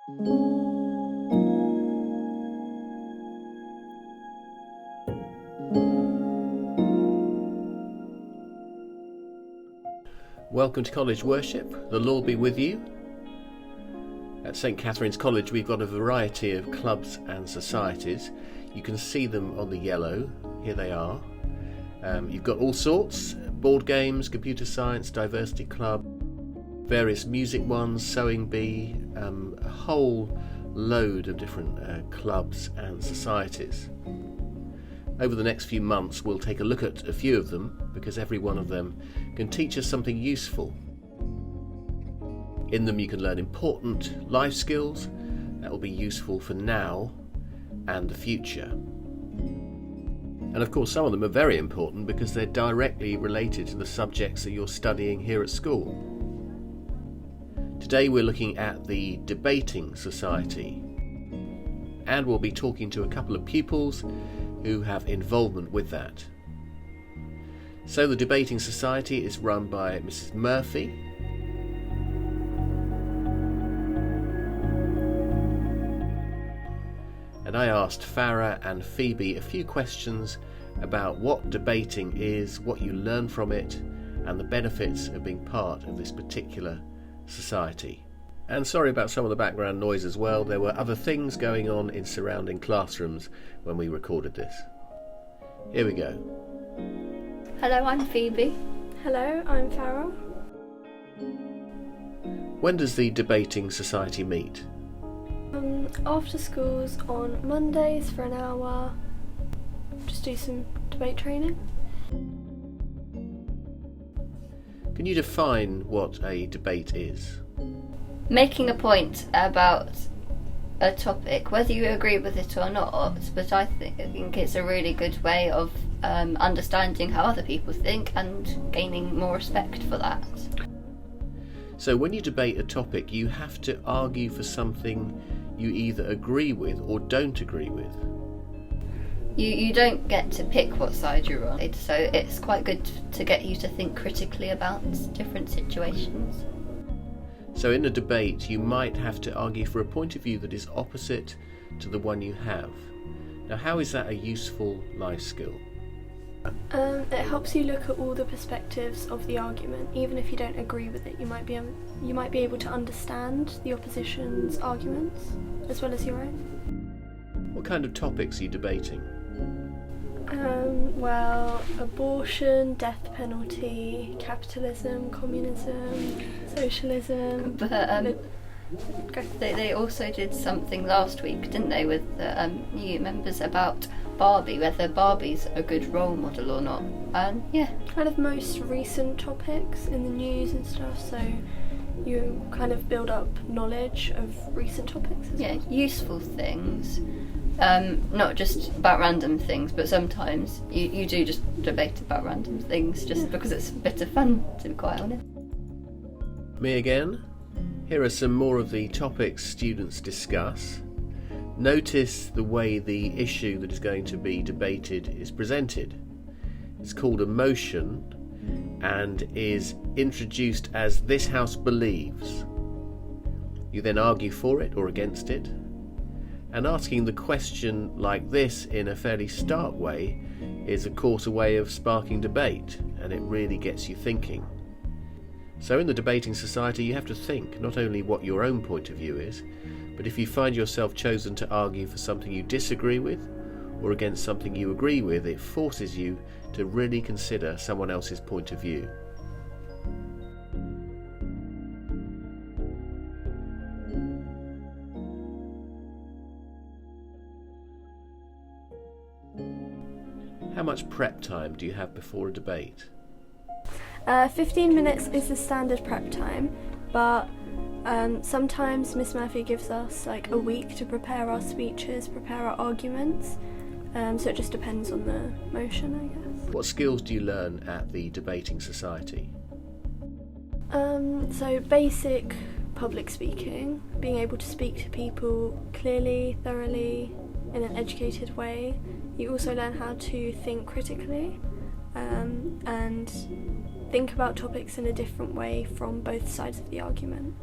Welcome to College Worship. The Lord be with you. At St Catherine's College we've got a variety of clubs and societies. You can see them on the yellow. Here they are. You've got all sorts: board games, computer science, diversity club, various music ones, sewing bee, a whole load of different clubs and societies. Over the next few months we'll take a look at a few of them, because every one of them can teach us something useful. In them you can learn important life skills that will be useful for now and the future. And of course some of them are very important because they're directly related to the subjects that you're studying here at school. Today we're looking at the Debating Society, and we'll be talking to a couple of pupils who have involvement with that. So the Debating Society is run by Mrs. Murphy. And I asked Farah and Phoebe a few questions about what debating is, what you learn from it, and the benefits of being part of this particular society. And sorry about some of the background noise as well. There were other things going on in surrounding classrooms when we recorded this. Here we go. Hello, I'm Phoebe. Hello, I'm Farah. When does the Debating Society meet? After schools on Mondays for an hour. Just do some debate training. Can you define what a debate is? Making a point about a topic, whether you agree with it or not, but I think it's a really good way of understanding how other people think and gaining more respect for that. So when you debate a topic, you have to argue for something you either agree with or don't agree with. You don't get to pick what side you're on, so it's quite good to get you to think critically about different situations. So in a debate you might have to argue for a point of view that is opposite to the one you have. Now how is that a useful life skill? It helps you look at all the perspectives of the argument. Even if you don't agree with it, you might be able to understand the opposition's arguments as well as your own. What kind of topics are you debating? Well, abortion, death penalty, capitalism, communism, socialism. But they also did something last week, didn't they, with the new members about Barbie, whether Barbie's a good role model or not. Yeah. Kind of most recent topics in the news and stuff, so you kind of build up knowledge of recent topics as well. Useful things. Not just about random things, but sometimes you do just debate about random things just because it's a bit of fun, to be quite honest. Me again. Here are some more of the topics students discuss. Notice the way the issue that is going to be debated is presented. It's called a motion and is introduced as "this house believes." You then argue for it or against it. And asking the question like this in a fairly stark way is of course a way of sparking debate, and it really gets you thinking. So in the Debating Society you have to think not only what your own point of view is, but if you find yourself chosen to argue for something you disagree with or against something you agree with, it forces you to really consider someone else's point of view. How much prep time do you have before a debate? 15 minutes is the standard prep time, but sometimes Miss Murphy gives us like a week to prepare our speeches, prepare our arguments, so it just depends on the motion, I guess. What skills do you learn at the Debating Society? So basic public speaking, being able to speak to people clearly, thoroughly, in an educated way. You also learn how to think critically and think about topics in a different way from both sides of the argument.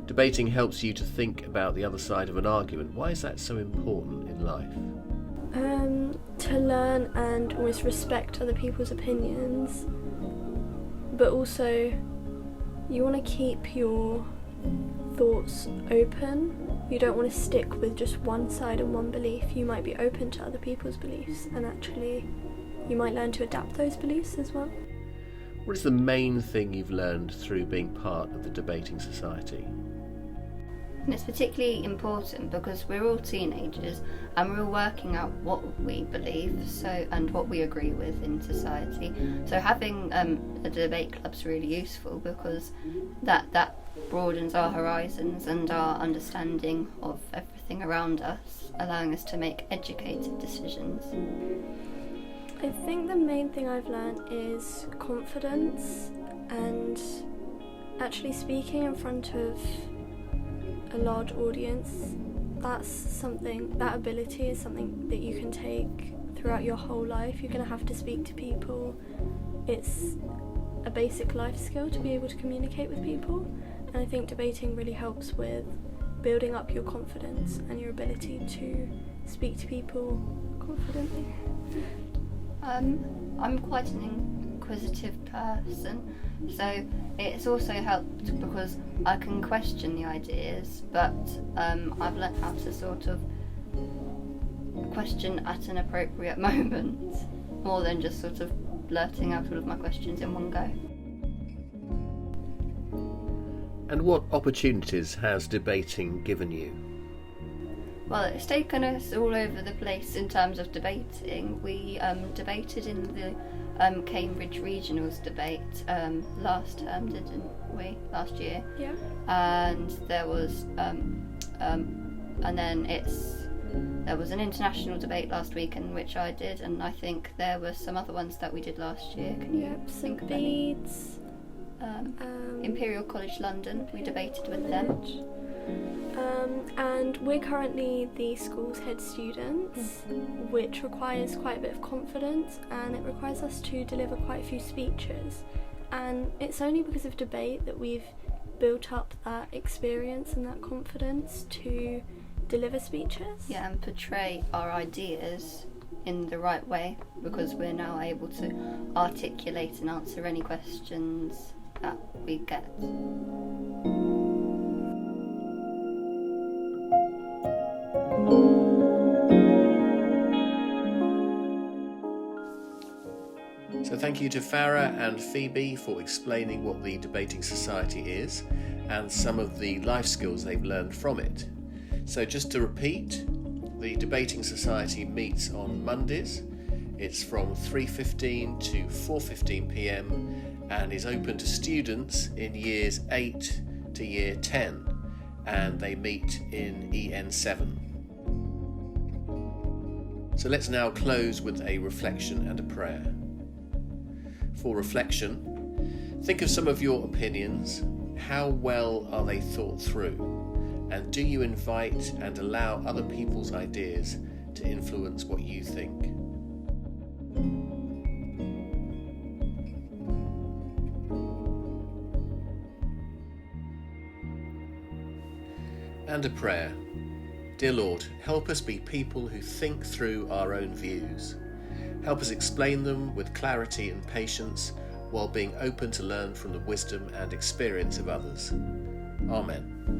Debating helps you to think about the other side of an argument. Why is that so important in life? To learn and always respect other people's opinions, but also you want to keep your thoughts open. You don't want to stick with just one side and one belief. You might be open to other people's beliefs, and actually you might learn to adapt those beliefs as well. What is the main thing you've learned through being part of the Debating Society? And it's particularly important because we're all teenagers and we're all working out what we believe and what we agree with in society. So having a debate club's really useful because that broadens our horizons and our understanding of everything around us, allowing us to make educated decisions. I think the main thing I've learned is confidence, and actually speaking in front of a large audience. That ability is something that you can take throughout your whole life. You're going to have to speak to people. It's a basic life skill to be able to communicate with people, and I think debating really helps with building up your confidence and your ability to speak to people confidently. I'm quite an inquisitive person, so it's also helped because I can question the ideas, but I've learnt how to sort of question at an appropriate moment, more than just sort of blurting out all of my questions in one go. And what opportunities has debating given you? Well, it's taken us all over the place in terms of debating. We debated in the Cambridge Regionals debate last term, didn't we? Last year. Yeah. And there was, and then there was an international debate last week in which I did, and I think there were some other ones that we did last year. Can you think of any? Beads. Imperial College London. We debated with them. And we're currently the school's head students, which requires quite a bit of confidence, and it requires us to deliver quite a few speeches. And it's only because of debate that we've built up that experience and that confidence to deliver speeches. Yeah, and portray our ideas in the right way, because we're now able to articulate and answer any questions that we get. So thank you to Farah and Phoebe for explaining what the Debating Society is and some of the life skills they've learned from it. So just to repeat, the Debating Society meets on Mondays. It's from 3:15 to 4:15 p.m. and is open to students in years 8 to year 10, and they meet in EN7. So let's now close with a reflection and a prayer. For reflection, think of some of your opinions. How well are they thought through? And do you invite and allow other people's ideas to influence what you think? And a prayer. Dear Lord, help us be people who think through our own views. Help us explain them with clarity and patience while being open to learn from the wisdom and experience of others. Amen.